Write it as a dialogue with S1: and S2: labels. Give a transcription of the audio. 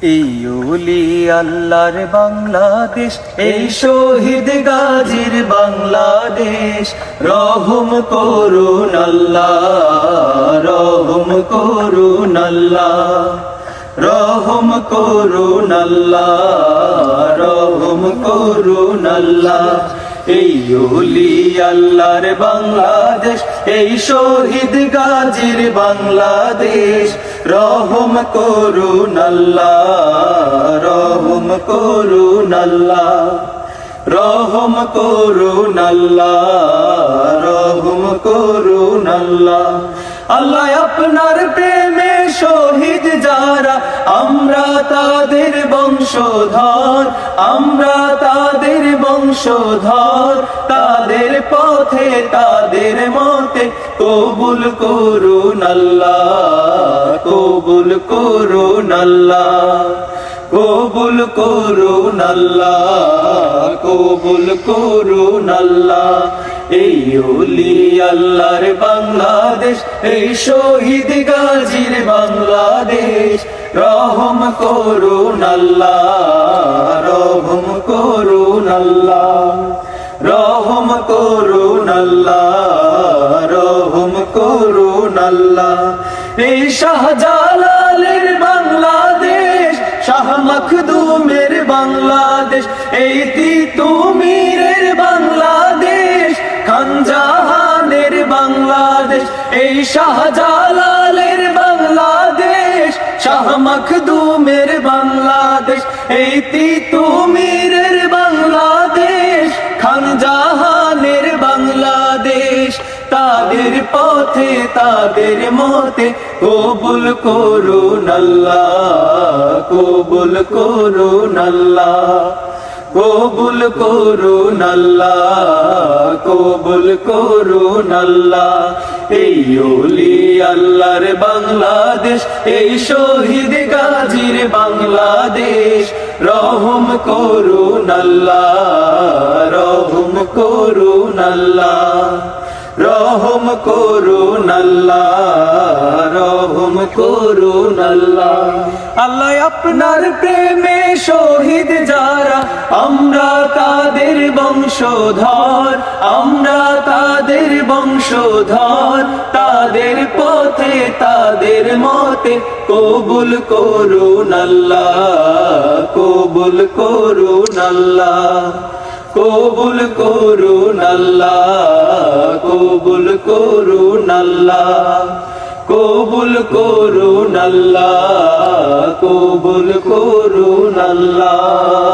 S1: এই ওলি আল্লাহর বাংলাদেশ, এই শহীদ গাজীর বাংলাদেশ। রহম করুন আল্লাহ, রহম করুন আল্লাহ, রহম করুন আল্লাহ, রহম করুন আল্লাহ। এই ওলি আল্লাহর বাংলাদেশ, এই শহীদ গাজীর বাংলাদেশ। রহম করুন আল্লাহ, রহম করুন আল্লাহ, রহম করুন আল্লাহ, রহম করুন আল্লাহ। আল্লাহ আপনার প্রেমে শহীদ যারা, আমরা তাদের বংশধর, আমরা তাদের বংশধর। তাদের পথে তাদের মতে কবুল করুন আল্লাহ, কবুল করুন আল্লাহ, কবুল করুন আল্লাহ, কবুল করুন আল্লাহ। এই ওলি আল্লাহর বাংলাদেশ, এই শহীদ গাজীর বাংলাদেশ। রহম করুন আল্লাহ, রহম করুন আল্লাহ, রহম করুন আল্লাহ, রহম করুন আল্লাহ। এই শাহজালালের বাংলাদেশ, শাহ মখদুমের বাংলাদেশ, এই তিতুমীরের বাংলাদেশ, খান জাহানের বাংলাদেশ। এই শাহজালালের বাংলাদেশ, শাহ মখদুমের বাংলাদেশ, এই তিতুমীরের বাংলাদেশ, খান জাহানের বাংলাদেশ। তাদের পথে তাদের মতে কবুল করুন আল্লাহ, কবুল করুন আল্লাহ, কবুল করুন আল্লাহ, কবুল করুন আল্লাহ। এই ওলি আল্লাহর বাংলাদেশ, এই শহীদ গাজীর বাংলাদেশ। রহম করুন আল্লাহ, রহম করুন আল্লাহ, রহম করুন আল্লাহ, রহম করুন আল্লাহ। আল্লাহ আপনার প্রেমে শহীদ যারা, আমরা তাদের বংশধর, আমরা তাদের বংশধর। তাদের পথে তাদের মতে কবুল করুন আল্লাহ, কবুল করুন আল্লাহ, কবুল করুন আল্লাহ, কবুল করুন আল্লাহ, কবুল করুন আল্লাহ, কবুল করুন আল্লাহ।